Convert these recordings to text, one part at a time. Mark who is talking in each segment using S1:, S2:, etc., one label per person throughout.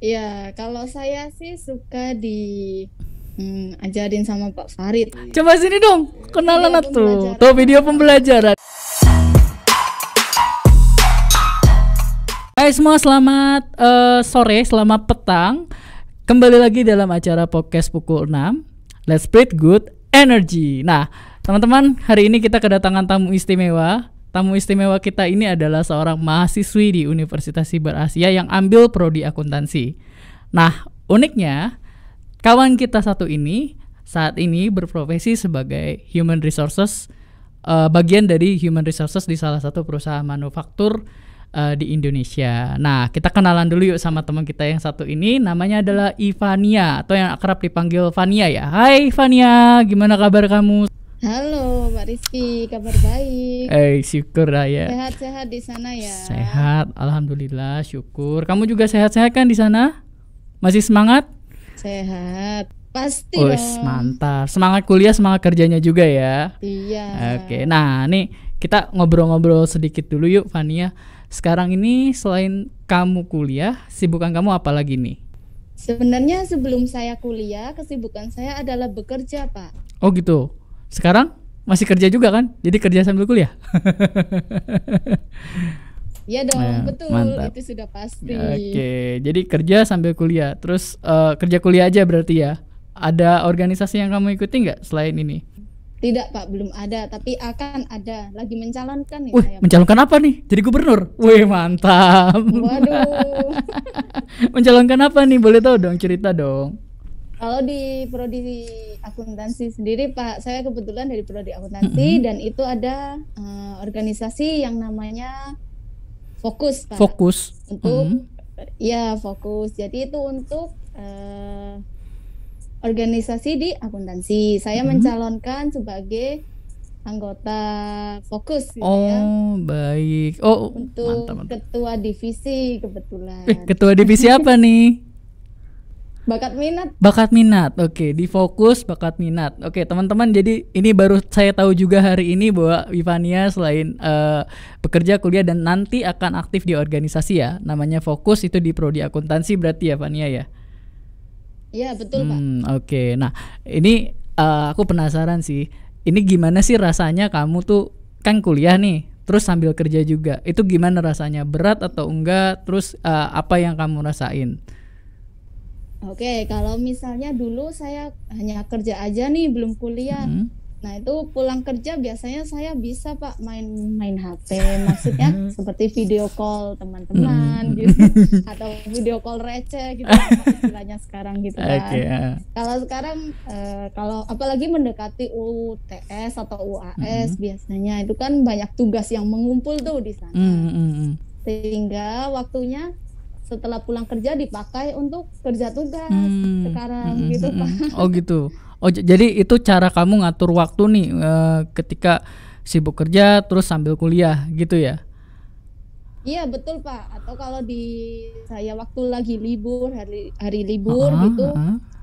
S1: Ya, kalau saya sih suka ajarin sama Pak Farid.
S2: Coba sini dong, kenalan
S1: Video
S2: atuh.
S1: pembelajaran.
S2: Tuh video pembelajaran. Hai semua, selamat sore, selamat petang. Kembali lagi dalam acara podcast pukul 6. Let's spread good energy. Nah, teman-teman, hari ini kita kedatangan tamu istimewa. Tamu istimewa kita ini adalah seorang mahasiswi di Universitas Siber Asia yang ambil prodi akuntansi. Nah, uniknya kawan kita satu ini saat ini berprofesi sebagai human resources, bagian dari human resources di salah satu perusahaan manufaktur di Indonesia. Nah, kita kenalan dulu yuk sama teman kita yang satu ini. Namanya adalah Ivania, atau yang akrab dipanggil Vania ya. Hai Vania, gimana kabar kamu?
S1: Halo, Pak Rizky, kabar baik.
S2: Syukur lah ya.
S1: Sehat-sehat di sana ya.
S2: Sehat, alhamdulillah, syukur. Kamu juga sehat-sehat kan di sana? Masih semangat?
S1: Sehat, pasti
S2: Oh,
S1: dong.
S2: mantap. Semangat kuliah, semangat kerjanya juga ya.
S1: Iya.
S2: Oke, nah nih kita ngobrol-ngobrol sedikit dulu yuk, Vania. Sekarang ini selain kamu kuliah, sibukan kamu apa lagi nih?
S1: Sebenarnya sebelum saya kuliah, kesibukan saya adalah bekerja, Pak.
S2: Oh gitu. Sekarang masih kerja juga kan? Jadi kerja sambil kuliah?
S1: Iya dong,
S2: Nah,
S1: betul.
S2: mantap.
S1: Itu sudah pasti.
S2: Oke, jadi kerja sambil kuliah. Terus kerja kuliah aja berarti ya? Ada organisasi yang kamu ikuti nggak selain ini?
S1: Tidak, Pak, belum ada, tapi akan ada. Lagi mencalonkan nih
S2: Wih,
S1: saya, Pak.
S2: mencalonkan apa nih? Jadi gubernur? Wih, mantap.
S1: Waduh.
S2: Mencalonkan apa nih? Boleh tahu dong, cerita dong.
S1: Kalau di prodi akuntansi sendiri, Pak, saya kebetulan dari prodi akuntansi dan itu ada organisasi yang namanya Fokus, Pak.
S2: Fokus.
S1: Untuk ya Fokus. Jadi itu untuk organisasi di akuntansi. Saya mencalonkan sebagai anggota Fokus gitu ya.
S2: Oh, baik. Oh,
S1: Untuk
S2: mantap.
S1: ketua divisi kebetulan.
S2: Ketua divisi apa nih?
S1: Bakat minat.
S2: Bakat minat. Oke, di Fokus bakat minat. Oke, teman-teman, jadi ini baru saya tahu juga hari ini bahwa Ivania selain bekerja, kuliah, dan nanti akan aktif di organisasi ya. Namanya Fokus, itu di prodi akuntansi berarti ya, Vania ya.
S1: Iya, betul, Pak.
S2: Oke. Nah, ini aku penasaran sih. Ini gimana sih rasanya kamu tuh kan kuliah nih, terus sambil kerja juga. Itu gimana rasanya? Berat atau enggak? Terus apa yang kamu rasain?
S1: Oke, kalau misalnya dulu saya hanya kerja aja nih, belum kuliah. Nah, itu pulang kerja biasanya saya bisa, Pak, main HP. Maksudnya seperti video call teman-teman gitu, atau video call receh gitu istilahnya sekarang gitu kan.
S2: Oke.
S1: Kalau sekarang kalau apalagi mendekati UTS atau UAS biasanya itu kan banyak tugas yang mengumpul tuh di sana. Sehingga waktunya setelah pulang kerja dipakai untuk kerja tugas sekarang gitu, Pak.
S2: Oh gitu. Oh jadi itu cara kamu ngatur waktu nih ketika sibuk kerja terus sambil kuliah gitu ya?
S1: Iya betul, Pak. Atau kalau di saya waktu lagi libur, hari libur gitu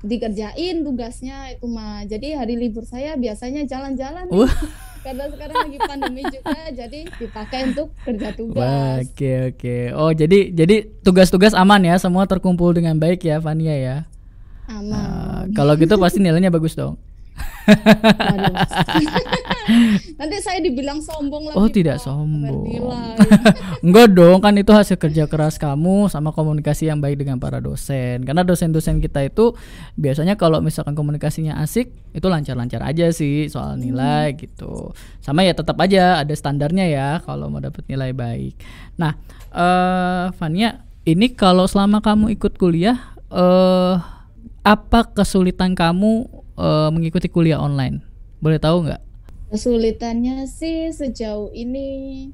S1: dikerjain tugasnya itu mah. Jadi hari libur saya biasanya jalan-jalan nih. Karena sekarang lagi pandemi juga, jadi dipakai untuk kerja tugas.
S2: Oke. Oh jadi tugas-tugas aman ya, semua terkumpul dengan baik ya, Vania ya.
S1: Aman.
S2: Kalau gitu pasti nilainya bagus dong.
S1: Waduh. Nanti saya dibilang sombong lagi.
S2: Oh tidak
S1: Pak.
S2: sombong.
S1: Nilai.
S2: Enggak dong, kan itu hasil kerja keras kamu sama komunikasi yang baik dengan para dosen. Karena dosen-dosen kita itu biasanya kalau misalkan komunikasinya asik, itu lancar-lancar aja sih soal nilai gitu. Sama ya tetap aja ada standarnya ya kalau mau dapat nilai baik. Nah, Vania, ini kalau selama kamu ikut kuliah, apa kesulitan kamu mengikuti kuliah online? Boleh tahu nggak?
S1: Kesulitannya sih sejauh ini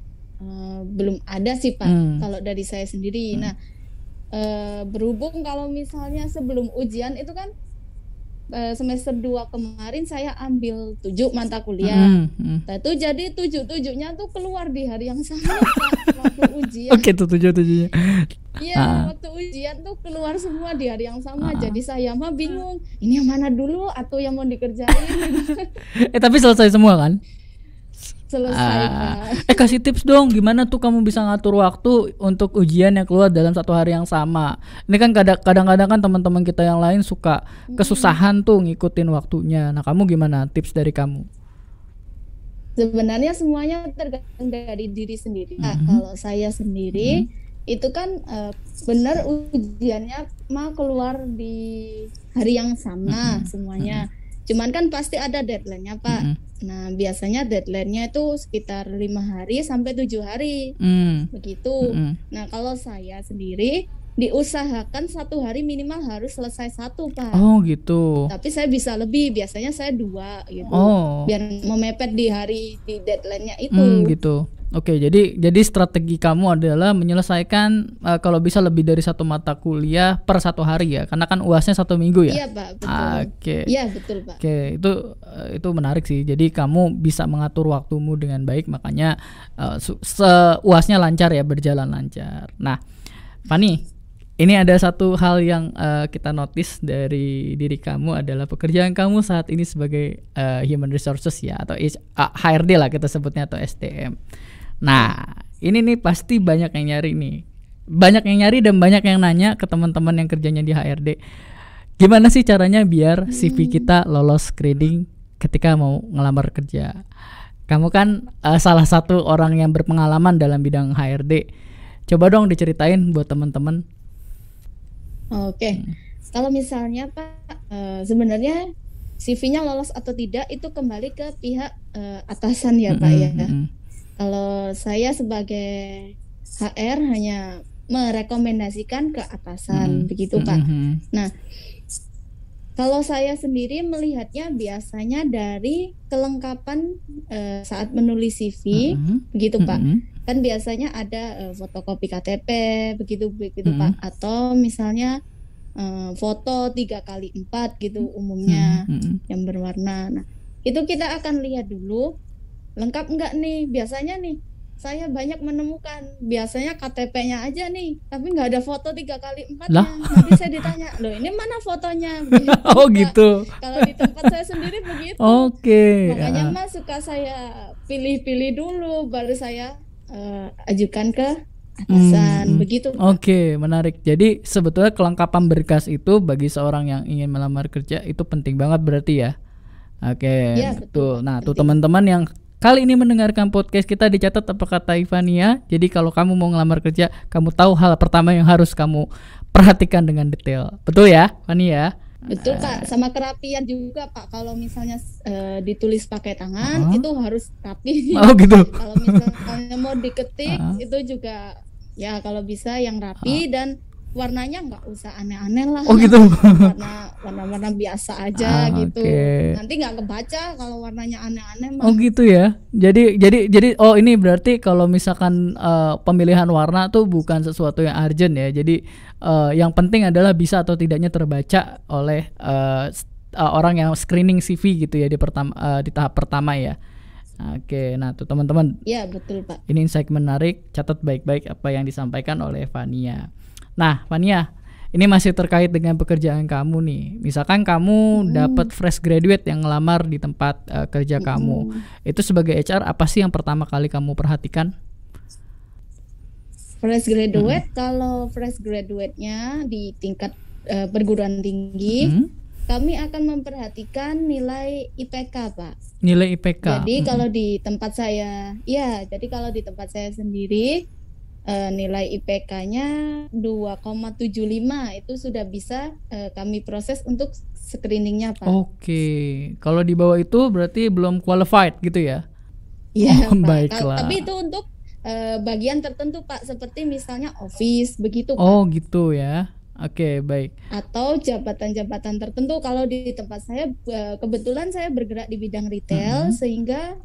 S1: belum ada sih, Pak. Kalau dari saya sendiri. Nah, berhubung kalau misalnya sebelum ujian itu kan semester 2 kemarin saya ambil 7 mata kuliah. Nah, itu jadi 7-7-nya tuh keluar di hari yang sama, Pak, waktu ujian.
S2: Oke, tuh 7-7-nya.
S1: Iya, waktu ujian tuh keluar semua di hari yang sama. Jadi saya mah bingung, ini yang mana dulu atau yang mau dikerjain gitu.
S2: Tapi selesai semua kan?
S1: selesai Pak.
S2: Kasih tips dong, gimana tuh kamu bisa ngatur waktu untuk ujian yang keluar dalam satu hari yang sama. Ini kan kadang-kadang kan teman-teman kita yang lain suka kesusahan tuh ngikutin waktunya. Nah, kamu gimana tips dari kamu?
S1: Sebenarnya semuanya tergantung dari diri sendiri. Nah, kalau saya sendiri itu kan benar ujiannya mau keluar di hari yang sama semuanya. Cuman kan pasti ada deadline-nya Pak. Nah biasanya deadline-nya itu sekitar 5 hari sampai 7 hari begitu. Nah kalau saya sendiri diusahakan 1 hari minimal harus selesai 1 Pak.
S2: Oh gitu.
S1: Tapi saya bisa lebih, biasanya saya 2 gitu. Biar memepet di hari di deadline-nya itu.
S2: Gitu. Oke, jadi strategi kamu adalah menyelesaikan kalau bisa lebih dari 1 mata kuliah per 1 hari ya, karena kan UASnya 1 minggu ya.
S1: Iya Pak, betul.
S2: Oke.
S1: Iya betul Pak.
S2: Oke, itu menarik sih. Jadi kamu bisa mengatur waktumu dengan baik, makanya UASnya lancar ya, berjalan lancar. Nah, Fani, ini ada satu hal yang kita notice dari diri kamu adalah pekerjaan kamu saat ini sebagai Human Resources ya, atau HRD lah kita sebutnya, atau SDM. Nah, ini nih pasti banyak yang nyari nih. Banyak yang nyari dan banyak yang nanya ke teman-teman yang kerjanya di HRD. Gimana sih caranya biar CV kita lolos screening ketika mau ngelamar kerja? Kamu kan salah satu orang yang berpengalaman dalam bidang HRD. Coba dong diceritain buat teman-teman.
S1: Oke. Kalau misalnya Pak, sebenarnya CV-nya lolos atau tidak itu kembali ke pihak atasan ya Pak ya. Kalau saya sebagai HR hanya merekomendasikan ke atasan begitu Pak. Nah, kalau saya sendiri melihatnya biasanya dari kelengkapan saat menulis CV begitu Pak. Kan biasanya ada fotokopi KTP begitu Pak, atau misalnya foto 3x4 gitu umumnya yang berwarna. Nah, itu kita akan lihat dulu lengkap enggak nih. Biasanya nih saya banyak menemukan biasanya KTP-nya aja nih, tapi nggak ada foto 3x4-nya. Nanti saya ditanya, loh ini mana fotonya? Begitu,
S2: oh gitu.
S1: Kalau di tempat saya sendiri begitu. Makanya Mas suka saya pilih-pilih dulu, baru saya ajukan ke atasan begitu.
S2: Oke, menarik. Jadi sebetulnya kelengkapan berkas itu bagi seorang yang ingin melamar kerja itu penting banget berarti ya. Oke,
S1: ya, betul.
S2: Nah, tuh teman-teman yang kali ini mendengarkan podcast kita, dicatat apa kata Ivania. Jadi kalau kamu mau ngelamar kerja, kamu tahu hal pertama yang harus kamu perhatikan dengan detail. Betul ya, Fani ya?
S1: Betul Pak, sama kerapian juga Pak. Kalau misalnya ditulis pakai tangan itu harus rapi.
S2: Oh gitu.
S1: Kalau misalnya mau diketik itu juga ya kalau bisa yang rapi dan warnanya nggak usah aneh-aneh lah.
S2: Oh gitu.
S1: Warna biasa aja gitu. Nanti nggak kebaca kalau warnanya aneh-aneh.
S2: Oh gitu ya. Jadi oh ini berarti kalau misalkan pemilihan warna tuh bukan sesuatu yang urgent ya. Jadi yang penting adalah bisa atau tidaknya terbaca oleh orang yang screening CV gitu ya di tahap pertama ya. Oke, nah tuh teman-teman.
S1: Iya betul Pak.
S2: Ini insight menarik. Catat baik-baik apa yang disampaikan oleh Fania. Nah, Fania, ini masih terkait dengan pekerjaan kamu nih. Misalkan kamu dapat fresh graduate yang ngelamar di tempat kerja kamu. Itu sebagai HR apa sih yang pertama kali kamu perhatikan?
S1: Fresh graduate, kalau fresh graduate-nya di tingkat perguruan tinggi, kami akan memperhatikan nilai IPK, Pak.
S2: Nilai IPK.
S1: Jadi kalau di tempat saya, sendiri nilai IPK-nya 2,75 itu sudah bisa kami proses untuk screeningnya Pak.
S2: Oke, kalau di bawah itu berarti belum qualified gitu ya?
S1: Iya Pak.
S2: Baiklah.
S1: Tapi itu untuk bagian tertentu Pak, seperti misalnya office begitu Pak.
S2: Oh gitu ya. Oke, baik.
S1: Atau jabatan-jabatan tertentu. Kalau di tempat saya kebetulan saya bergerak di bidang retail sehingga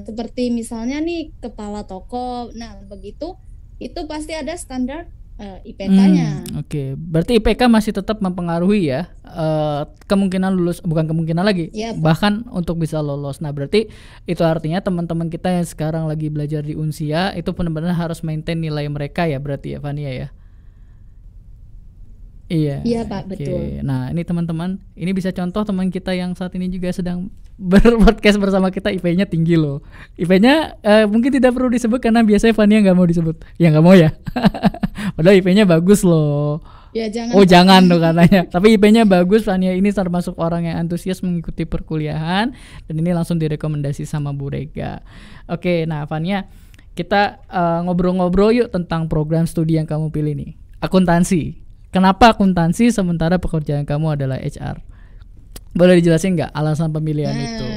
S1: seperti misalnya nih kepala toko. Nah begitu itu pasti ada standar IPK-nya.
S2: Oke. Berarti IPK masih tetap mempengaruhi ya kemungkinan lulus, bukan kemungkinan lagi,
S1: ya,
S2: bahkan untuk bisa lolos. Nah berarti itu artinya teman-teman kita yang sekarang lagi belajar di Unsia itu benar-benar harus maintain nilai mereka ya berarti ya Fania ya. Iya.
S1: Iya Pak, betul.
S2: Nah ini teman-teman, ini bisa contoh teman kita yang saat ini juga sedang berpodcast bersama kita, IP-nya tinggi loh. IP-nya mungkin tidak perlu disebut karena biasanya Fania nggak mau disebut. Ya nggak mau ya. Padahal IP-nya bagus loh.
S1: Ya jangan.
S2: Oh jangan tuh katanya. Tapi IP-nya bagus. Fania ini termasuk orang yang antusias mengikuti perkuliahan dan ini langsung direkomendasi sama Bu Rega. Oke, nah Fania, kita ngobrol-ngobrol yuk tentang program studi yang kamu pilih nih. Akuntansi. Kenapa akuntansi sementara pekerjaan kamu adalah HR? Boleh dijelasin nggak alasan pemilihan itu?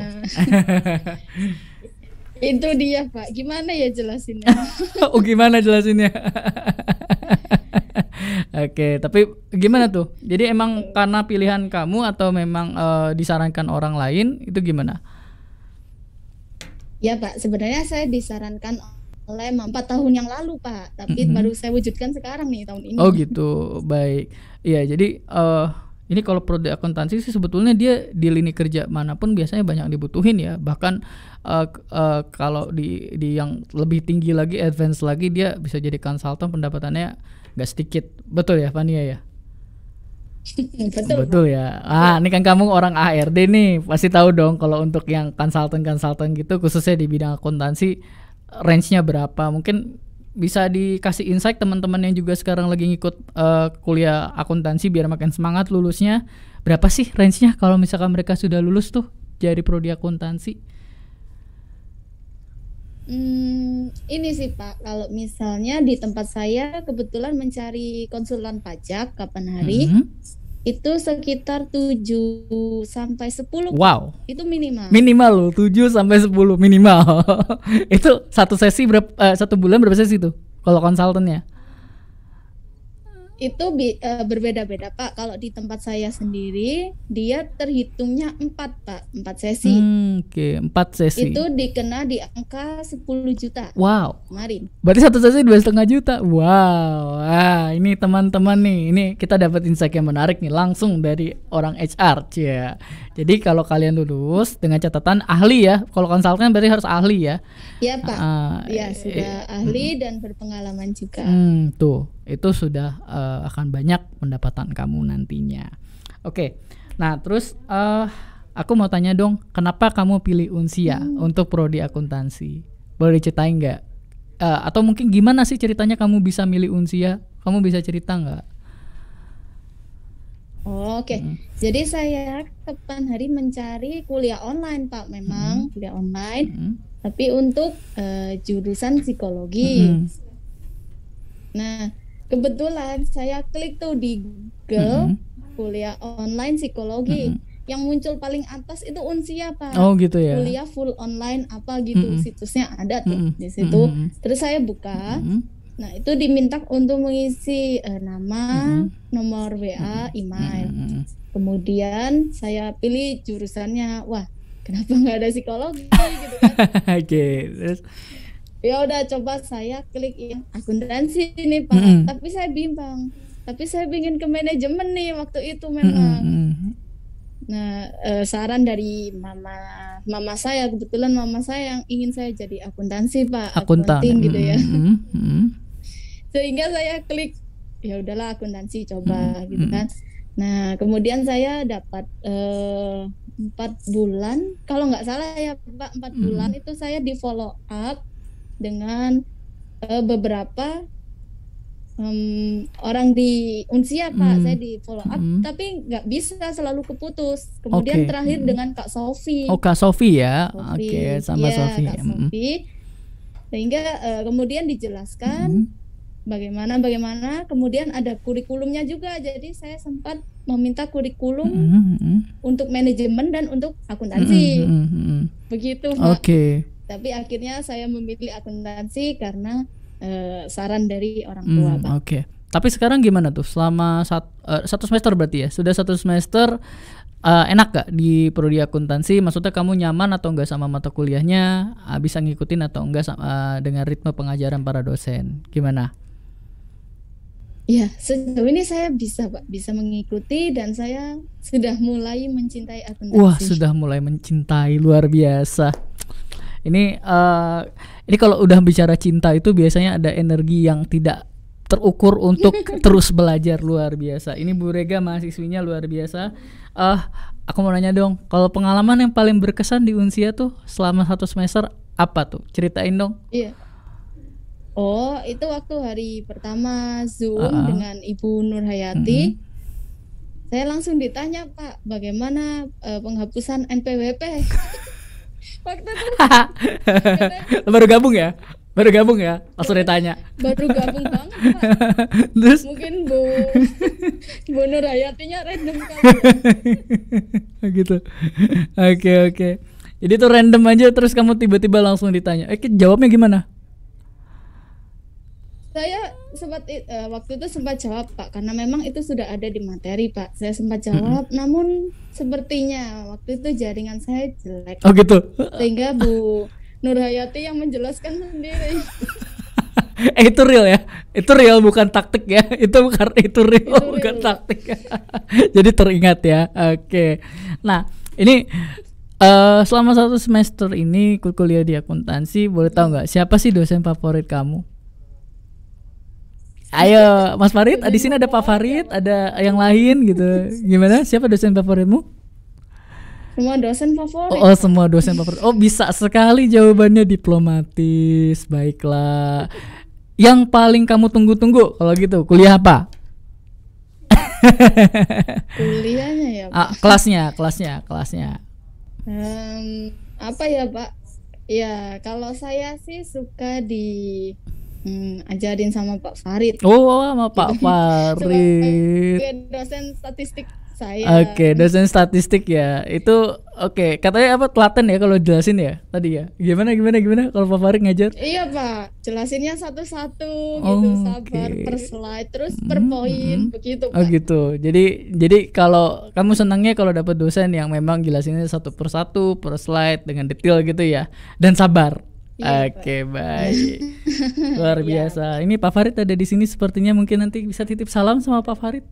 S1: Itu dia Pak. Gimana ya jelasinnya?
S2: Oh gimana jelasinnya? Oke, tapi gimana tuh? Jadi emang karena pilihan kamu atau memang disarankan orang lain, itu gimana?
S1: Ya Pak, sebenarnya saya disarankan oleh 4 tahun yang lalu Pak, tapi baru saya wujudkan sekarang nih tahun ini.
S2: Oh gitu, baik. Iya, jadi ini kalau prodi akuntansi sih sebetulnya dia di lini kerja manapun biasanya banyak dibutuhin ya. Bahkan kalau di yang lebih tinggi lagi, advance lagi, dia bisa jadi konsultan, pendapatannya nggak sedikit. Betul ya Fania ya? Betul ya. Ini kan kamu orang ARD nih, pasti tahu dong kalau untuk yang konsultan gitu, khususnya di bidang akuntansi, range-nya berapa? Mungkin bisa dikasih insight teman-teman yang juga sekarang lagi ngikut kuliah akuntansi biar makin semangat lulusnya. Berapa sih range-nya kalau misalkan mereka sudah lulus tuh dari prodi akuntansi?
S1: Ini sih Pak, kalau misalnya di tempat saya kebetulan mencari konsultan pajak kapan hari, itu sekitar 7 sampai 10.
S2: Wow.
S1: Itu minimal.
S2: Minimal loh, 7 sampai 10 minimal. Itu satu sesi satu bulan berapa sesi tuh kalau konsultannya?
S1: Itu berbeda-beda Pak. Kalau di tempat saya sendiri dia terhitungnya 4 Pak, 4 sesi.
S2: Oke, 4 sesi.
S1: Itu dikena di angka 10 juta.
S2: Wow.
S1: Kemarin.
S2: Berarti satu sesi 2,5 juta. Wow. Ini teman-teman nih, ini kita dapat insight yang menarik nih langsung dari orang HR, ya. Jadi kalau kalian lulus dengan catatan ahli ya, kalau konsultan berarti harus ahli ya.
S1: Iya Pak. Ya sudah ahli dan berpengalaman juga.
S2: Tuh, itu sudah akan banyak pendapatan kamu nantinya. Oke. Nah, terus aku mau tanya dong, kenapa kamu pilih Unsia untuk prodi akuntansi? Boleh diceritain nggak? Atau mungkin gimana sih ceritanya kamu bisa milih Unsia? Kamu bisa cerita nggak?
S1: Oke. Jadi saya kapan hari mencari kuliah online Pak, memang kuliah online, tapi untuk jurusan psikologi. Nah, kebetulan saya klik tuh di Google kuliah online psikologi. Yang muncul paling atas itu Unsia Pak.
S2: Oh gitu ya.
S1: Kuliah full online apa gitu, situsnya ada tuh di situ. Terus saya buka. Nah, itu diminta untuk mengisi nama, nomor WA, email. Kemudian saya pilih jurusannya. Wah, kenapa nggak ada psikologi gitu kan?
S2: Oke, terus
S1: ya udah coba saya klik yang akuntansi ini Pak. Tapi saya bimbang. Tapi saya ingin ke manajemen nih waktu itu memang. Nah, saran dari mama saya, kebetulan mama saya yang ingin saya jadi akuntansi Pak, akunting gitu ya. Sehingga saya klik, ya udahlah akuntansi coba gitu kan. Nah, kemudian saya dapat 4 bulan, kalau nggak salah ya Pak, 4 bulan itu saya di follow up dengan beberapa orang di Unsia Pak. Saya di follow up tapi nggak bisa selalu keputus. Kemudian terakhir dengan Kak Sofi.
S2: Oh Kak Sofi ya. Oke, sama
S1: ya,
S2: Sofi.
S1: Kak Sofi. Sehingga kemudian dijelaskan bagaimana kemudian ada kurikulumnya juga. Jadi saya sempat meminta kurikulum untuk manajemen dan untuk akuntansi. Begitu Pak. Tapi akhirnya saya memilih akuntansi karena saran dari orang tua Pak.
S2: Tapi sekarang gimana tuh selama satu semester berarti ya? Sudah 1 semester, enak gak di prodi akuntansi? Maksudnya kamu nyaman atau enggak sama mata kuliahnya? Bisa ngikutin atau enggak dengan ritme pengajaran para dosen? Gimana?
S1: Ya, sejauh ini saya bisa Pak, bisa mengikuti dan saya sudah mulai mencintai akuntansi.
S2: Wah, sudah mulai mencintai, luar biasa. Ini kalau udah bicara cinta itu biasanya ada energi yang tidak terukur untuk terus belajar. Luar biasa. Ini Bu Rega mahasiswinya luar biasa. Aku mau nanya dong, kalau pengalaman yang paling berkesan di Unsia tuh selama 1 semester apa tuh? Ceritain dong.
S1: Iya. Oh, itu waktu hari pertama Zoom dengan Ibu Nurhayati. Saya langsung ditanya, Pak, bagaimana penghapusan NPWP? Waktu itu
S2: baru gabung ya? Langsung ditanya.
S1: Baru gabung banget, Pak.
S2: Terus?
S1: Mungkin Bu Nurhayatinya random kali.
S2: Gitu. Oke. Jadi tuh random aja, terus kamu tiba-tiba langsung ditanya. Jawabnya gimana?
S1: Saya sempat waktu itu sempat jawab, Pak, karena memang itu sudah ada di materi, Pak. Saya sempat jawab, namun sepertinya waktu itu jaringan saya jelek.
S2: Oh gitu.
S1: Sehingga Bu Nurhayati yang menjelaskan sendiri.
S2: Itu real ya? Itu real bukan taktik ya? Itu real bukan taktik ya? Jadi teringat ya. Oke. Nah, ini selama 1 semester ini kuliah di akuntansi, boleh tahu nggak siapa sih dosen favorit kamu? Ayo, Mas Farid, di sini ada Pak Farid, ada yang lain gitu. Gimana? Siapa dosen favoritmu?
S1: Semua dosen favorit.
S2: Oh, semua dosen favorit. Oh, bisa sekali jawabannya diplomatis. Baiklah. Yang paling kamu tunggu-tunggu kalau gitu, kuliah apa?
S1: Kuliahnya ya, Pak.
S2: Kelasnya.
S1: Apa ya, Pak? Ya, kalau saya sih suka ajarin sama Pak Farid.
S2: Oh, sama Pak Farid.
S1: Sebagai dosen statistik saya.
S2: Oke, dosen statistik ya. Itu oke. Katanya apa, telaten ya kalau jelasin ya tadi ya. Gimana kalau Pak Farid ngajar?
S1: Iya, Pak. Jelasinnya satu-satu gitu, sabar per slide, terus per poin begitu, Pak.
S2: Oh gitu. Jadi kalau kamu senangnya kalau dapat dosen yang memang jelasinnya satu per slide dengan detail gitu ya, dan sabar.
S1: Iya,
S2: Oke, baik. Luar biasa. Ini Pak Farid ada di sini, sepertinya mungkin nanti bisa titip salam sama Pak Farid.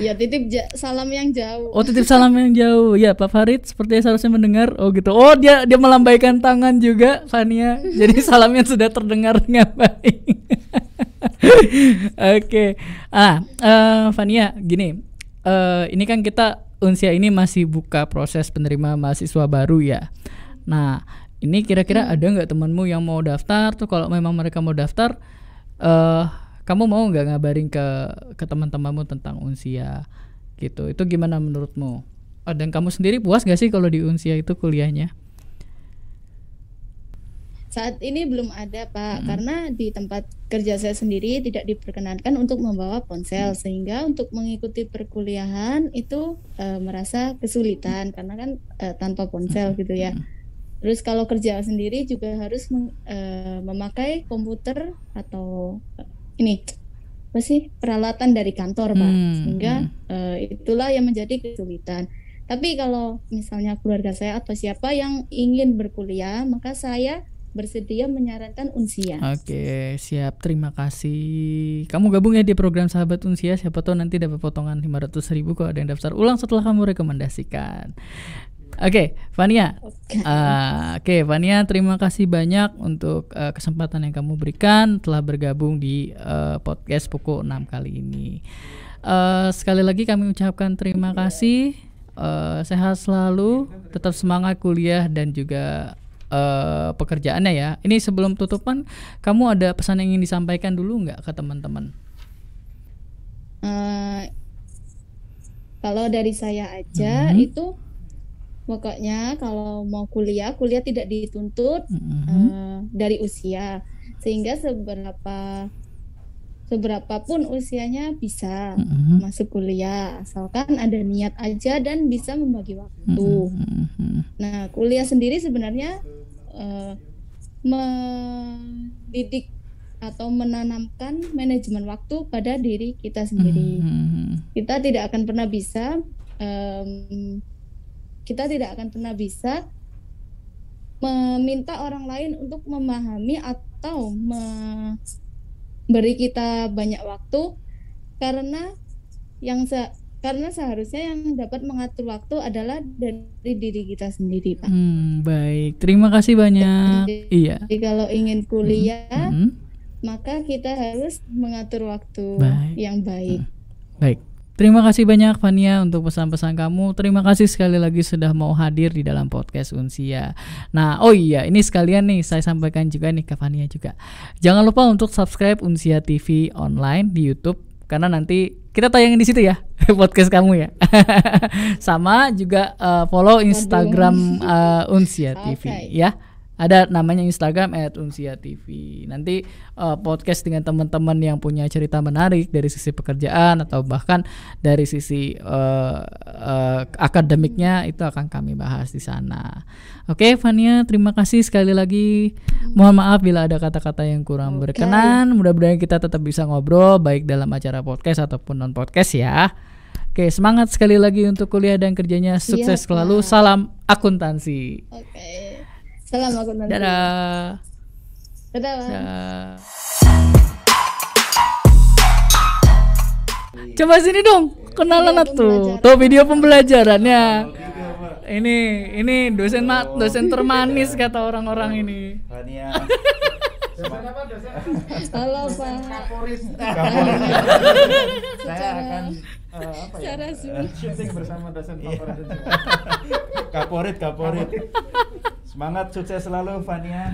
S1: Ya, titip salam yang jauh.
S2: Oh, titip salam yang jauh. Ya, Pak Farid sepertinya seharusnya mendengar. Oh gitu. Oh, dia melambaikan tangan juga, Fania. Jadi salamnya sudah terdengar dengan baik. Oke. Fania, gini. Ini kan kita Unsia ini masih buka proses penerima mahasiswa baru ya. Nah, ini kira-kira ada nggak temanmu yang mau daftar tuh? Kalau memang mereka mau daftar, kamu mau nggak ngabarin ke teman-temanmu tentang Unsia gitu? Itu gimana menurutmu? Dan kamu sendiri puas nggak sih kalau di Unsia itu kuliahnya?
S1: Saat ini belum ada, Pak, karena di tempat kerja saya sendiri tidak diperkenankan untuk membawa ponsel, sehingga untuk mengikuti perkuliahan itu merasa kesulitan karena kan tanpa ponsel gitu ya. Terus kalau kerja sendiri juga harus memakai komputer atau peralatan dari kantor, Pak, sehingga itulah yang menjadi kesulitan. Tapi kalau misalnya keluarga saya atau siapa yang ingin berkuliah, maka saya bersedia menyarankan Unsia. Oke,
S2: siap. Terima kasih. Kamu gabung ya di program Sahabat Unsia. Siapa tahu nanti dapat potongan 500.000 kalau ada yang daftar ulang setelah kamu rekomendasikan. Oke, Fania. Oke, Fania, terima kasih banyak untuk kesempatan yang kamu berikan telah bergabung di podcast Pukul 6 kali ini. Sekali lagi kami ucapkan terima kasih. Sehat selalu, tetap semangat kuliah dan juga pekerjaannya ya. Ini sebelum tutupan, kamu ada pesan yang ingin disampaikan dulu nggak ke teman-teman?
S1: Kalau dari saya aja itu pokoknya kalau mau kuliah tidak dituntut dari usia, sehingga seberapapun usianya bisa masuk kuliah, asalkan ada niat aja dan bisa membagi waktu. Nah, kuliah sendiri sebenarnya mendidik atau menanamkan manajemen waktu pada diri kita sendiri. Kita tidak akan pernah bisa meminta orang lain untuk memahami atau beri kita banyak waktu, karena seharusnya yang dapat mengatur waktu adalah dari diri kita sendiri, Pak.
S2: Baik, terima kasih banyak.
S1: Jadi kalau ingin kuliah maka kita harus mengatur waktu yang baik.
S2: Baik. Terima kasih banyak Fania untuk pesan-pesan kamu. Terima kasih sekali lagi sudah mau hadir di dalam podcast Unsia. Nah, oh iya, ini sekalian nih saya sampaikan juga nih ke Fania juga. Jangan lupa untuk subscribe Unsia TV online di YouTube karena nanti kita tayangin di situ ya podcast kamu ya. Sama juga follow Instagram Unsia TV ya. Ada namanya Instagram @unsia_tv. Nanti podcast dengan teman-teman yang punya cerita menarik dari sisi pekerjaan atau bahkan dari sisi akademiknya itu akan kami bahas di sana. Oke, Fania, terima kasih sekali lagi. Mohon maaf bila ada kata-kata yang kurang berkenan. Mudah-mudahan kita tetap bisa ngobrol baik dalam acara podcast ataupun non podcast ya. Oke, semangat sekali lagi untuk kuliah dan kerjanya. Sukses selalu. Salam akuntansi.
S1: Oke. Salam akuntansi.
S2: Dadah.
S1: Dadah.
S2: Coba sini dong, kenalan tuh. Tuh video pembelajarannya. Ini dosen termanis kata orang-orang ini.
S3: Dosen apa dosen?
S1: Halo Pak.
S3: Kaporit. Saya akan syuting bersama dosen favorit. Kaporit. Semangat, sukses selalu Fania.